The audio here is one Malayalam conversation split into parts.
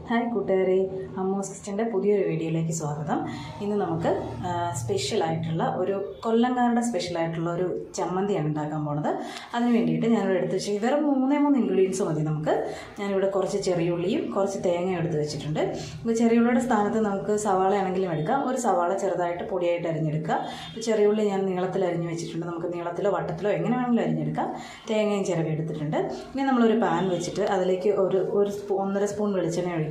ഹായ് കൂട്ടുകാരെ, അമ്മൂസ് കിച്ചൻ്റെ പുതിയൊരു വീഡിയോയിലേക്ക് സ്വാഗതം. ഇന്ന് നമുക്ക് സ്പെഷ്യലായിട്ടുള്ള ഒരു കൊല്ലംകാരുടെ സ്പെഷ്യലായിട്ടുള്ള ഒരു ചമ്മന്തിയാണ് ഉണ്ടാക്കാൻ പോണത്. അതിന് വേണ്ടിയിട്ട് ഞാനിവിടെ എടുത്ത് വെച്ച് വെറും മൂന്നേ ഇൻഗ്രീഡിയൻസ് മതി നമുക്ക്. ഞാനിവിടെ കുറച്ച് ചെറിയുള്ളിയും കുറച്ച് തേങ്ങയും എടുത്ത് വെച്ചിട്ടുണ്ട്. ഇപ്പോൾ ചെറിയുള്ളിയുടെ സ്ഥാനത്ത് നമുക്ക് സവാളയാണെങ്കിലും എടുക്കാം. ഒരു സവാള ചെറുതായിട്ട് പൊടിയായിട്ട് അരിഞ്ഞെടുക്കുക. ഇപ്പോൾ ചെറിയുള്ളി ഞാൻ നീളത്തിൽ അരിഞ്ഞ് വെച്ചിട്ടുണ്ട്. നമുക്ക് നീളത്തിലോ വട്ടത്തിലോ എങ്ങനെ വേണമെങ്കിലും അരിഞ്ഞെടുക്കാം. തേങ്ങയും ചിരവി എടുത്തിട്ടുണ്ട്. ഇനി നമ്മളൊരു പാൻ വെച്ചിട്ട് അതിലേക്ക് ഒരു 1.5 സ്പൂൺ വെളിച്ചെണ്ണ ഒഴിക്കുക.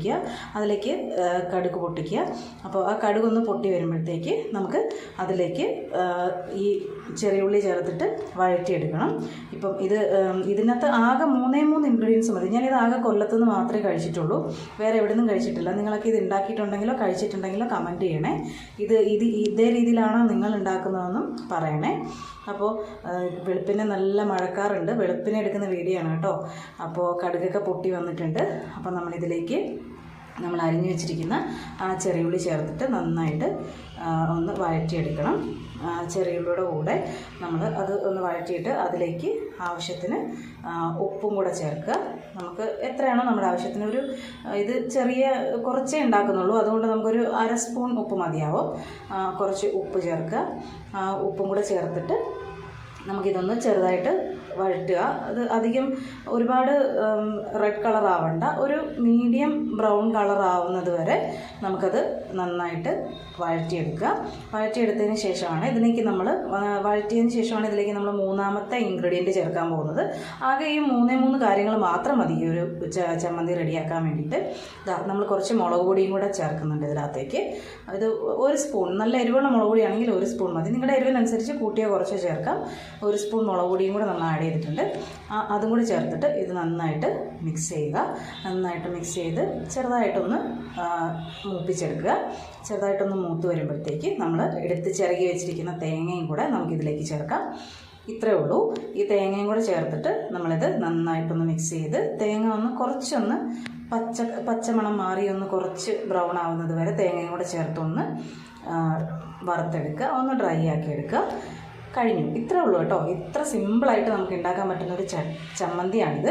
അതിലേക്ക് കടുക് പൊട്ടിക്കുക. അപ്പോൾ ആ കടുകൊന്ന് പൊട്ടി വരുമ്പോഴത്തേക്ക് നമുക്ക് അതിലേക്ക് ഈ ചെറിയുള്ളി ചേർത്തിട്ട് വഴറ്റിയെടുക്കണം. ഇപ്പം ഇതിനകത്ത് ആകെ 3 ഇൻഗ്രീഡിയൻസ് മതി. ഞാനിത് ആകെ കൊല്ലത്തുനിന്ന് മാത്രമേ കഴിച്ചിട്ടുള്ളൂ, വേറെ എവിടെ നിന്നും കഴിച്ചിട്ടില്ല. നിങ്ങളൊക്കെ ഇത് ഉണ്ടാക്കിയിട്ടുണ്ടെങ്കിലോ കഴിച്ചിട്ടുണ്ടെങ്കിലോ കമൻറ്റ് ചെയ്യണേ. ഇതേ രീതിയിലാണോ നിങ്ങൾ ഉണ്ടാക്കുന്നതെന്നും പറയണേ. അപ്പോൾ വെളുപ്പിനെ നല്ല മഴക്കാറുണ്ട്, വെളുപ്പിനെ എടുക്കുന്ന വീഡിയോ ആണ് കേട്ടോ. അപ്പോൾ കടുകൊക്കെ പൊട്ടി വന്നിട്ടുണ്ട്. അപ്പോൾ നമ്മളിതിലേക്ക് നമ്മൾ അരിഞ്ഞു വെച്ചിരിക്കുന്ന ആ ചെറിയുള്ളി ചേർത്തിട്ട് നന്നായിട്ട് ഒന്ന് വഴറ്റിയെടുക്കണം. ചെറിയുള്ളിയുടെ കൂടെ നമ്മൾ അത് ഒന്ന് വഴറ്റിയിട്ട് അതിലേക്ക് ആവശ്യത്തിന് ഉപ്പും കൂടെ ചേർക്കുക. നമുക്ക് എത്രയാണോ നമ്മുടെ ആവശ്യത്തിന്, ഇത് കുറച്ചേ ഉണ്ടാക്കുന്നുള്ളൂ, അതുകൊണ്ട് നമുക്കൊരു 1/2 സ്പൂൺ ഉപ്പ് മതിയാവും. കുറച്ച് ഉപ്പ് ചേർക്കുക. ഉപ്പും കൂടെ ചേർത്തിട്ട് നമുക്കിതൊന്ന് ചെറുതായിട്ട് വഴറ്റുക. അത് അധികം ഒരുപാട് റെഡ് കളർ ആവണ്ട, ഒരു മീഡിയം ബ്രൗൺ കളർ ആവുന്നത് വരെ നമുക്കത് നന്നായിട്ട് വഴറ്റിയെടുക്കുക. വഴറ്റിയെടുത്തതിന് ശേഷമാണ് ഇതിലേക്ക് നമ്മൾ മൂന്നാമത്തെ ഇൻഗ്രീഡിയൻറ്റ് ചേർക്കാൻ പോകുന്നത്. ആകെ ഈ 3 കാര്യങ്ങൾ മാത്രം മതി ഈ ഒരു ചമ്മന്തി റെഡിയാക്കാൻ വേണ്ടിയിട്ട്. നമ്മൾ കുറച്ച് മുളക് പൊടിയും കൂടെ ചേർക്കുന്നുണ്ട് ഇതിനകത്തേക്ക്. ഇത് 1 സ്പൂൺ, നല്ല എരിവുള്ള മുളക് പൊടിയാണെങ്കിൽ 1 സ്പൂൺ മതി. നിങ്ങളുടെ എരിവിനനുസരിച്ച് കൂട്ടിയോ കുറച്ചോ ചേർക്കാം. 1 സ്പൂൺ മുളക് പൊടിയും കൂടെ നമ്മൾ ആഡ് ചെയ്തിട്ടുണ്ട്. അതും കൂടി ചേർത്തിട്ട് ഇത് നന്നായിട്ട് മിക്സ് ചെയ്യുക. നന്നായിട്ട് മിക്സ് ചെയ്ത് ചെറുതായിട്ടൊന്ന് മൂപ്പിച്ചെടുക്കുക. ചെറുതായിട്ടൊന്ന് മൂത്ത് വരുമ്പോഴത്തേക്ക് നമ്മൾ എടുത്ത് ചിരകി വെച്ചിരിക്കുന്ന തേങ്ങയും കൂടെ നമുക്കിതിലേക്ക് ചേർക്കാം. ഇത്രയേ ഉള്ളൂ. ഈ തേങ്ങയും കൂടെ ചേർത്തിട്ട് നമ്മളിത് നന്നായിട്ടൊന്ന് മിക്സ് ചെയ്ത് തേങ്ങ കുറച്ചൊന്ന് പച്ചമണം മാറി കുറച്ച് ബ്രൗൺ ആവുന്നത് വരെ തേങ്ങയും കൂടെ ചേർത്തൊന്ന് വറുത്തെടുക്കുക, ഒന്ന് ഡ്രൈ ആക്കി എടുക്കുക. കഴിഞ്ഞു. ഇത്രേ ഉള്ളൂ കേട്ടോ. ഇത്ര സിമ്പിളായിട്ട് നമുക്ക് ഉണ്ടാക്കാൻ പറ്റുന്ന ഒരു ചമ്മന്തിയാണിത്.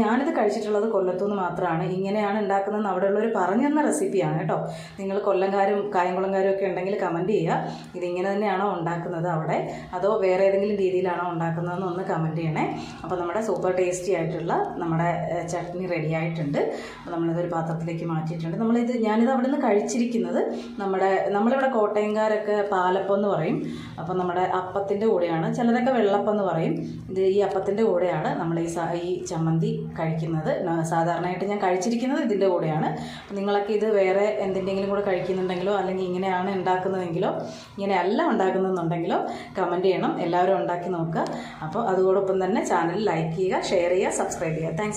ഞാനിത് കഴിച്ചിട്ടുള്ളത് കൊല്ലത്തുനിന്ന് മാത്രമാണ്. ഇങ്ങനെയാണ് ഉണ്ടാക്കുന്നതെന്ന് അവിടെയുള്ളവർ പറഞ്ഞു തന്ന റെസിപ്പിയാണ് കേട്ടോ. നിങ്ങൾ കൊല്ലംകാരും കായംകുളംകാരും ഒക്കെ ഉണ്ടെങ്കിൽ കമൻറ്റ് ചെയ്യുക. ഇതിങ്ങനെ തന്നെയാണോ ഉണ്ടാക്കുന്നത് അവിടെ, അതോ വേറെ ഏതെങ്കിലും രീതിയിലാണോ ഉണ്ടാക്കുന്നതെന്ന് ഒന്ന് കമൻറ്റ് ചെയ്യണേ. അപ്പോൾ നമ്മുടെ സൂപ്പർ ടേസ്റ്റി ആയിട്ടുള്ള നമ്മുടെ ചട്നി റെഡി ആയിട്ടുണ്ട്. അപ്പോൾ നമ്മളിതൊരു പാത്രത്തിലേക്ക് മാറ്റിയിട്ടുണ്ട്. ഞാനിത് അവിടെ നിന്ന് കഴിച്ചിരിക്കുന്നത് നമ്മളിവിടെ കോട്ടയംകാരൊക്കെ പാലപ്പം എന്ന് പറയും. അപ്പോൾ നമ്മുടെ അപ്പത്തിൻ്റെ കൂടെയാണ്, ചിലരൊക്കെ വെള്ളപ്പം എന്ന് പറയും. ഈ അപ്പത്തിൻ്റെ കൂടെയാണ് നമ്മൾ ഈ ചമ്മന്തി കഴിക്കുന്നത്. സാധാരണയായിട്ട് ഞാൻ കഴിച്ചിരിക്കുന്നത് ഇതിൻ്റെ കൂടെയാണ്. അപ്പോൾ നിങ്ങളൊക്കെ ഇത് വേറെ എന്തിൻ്റെങ്കിലും കൂടെ കഴിക്കുന്നുണ്ടെങ്കിലോ അല്ലെങ്കിൽ ഇങ്ങനെയാണ് ഉണ്ടാക്കുന്നതെങ്കിലോ ഇങ്ങനെയല്ല ഉണ്ടാക്കുന്നതെന്നുണ്ടെങ്കിലോ കമൻറ്റ് ചെയ്യണം. എല്ലാവരും ഉണ്ടാക്കി നോക്കുക. അപ്പോൾ അതോടൊപ്പം തന്നെ ചാനൽ ലൈക്ക് ചെയ്യുക, ഷെയർ ചെയ്യുക, സബ്സ്ക്രൈബ് ചെയ്യുക. താങ്ക്സ്.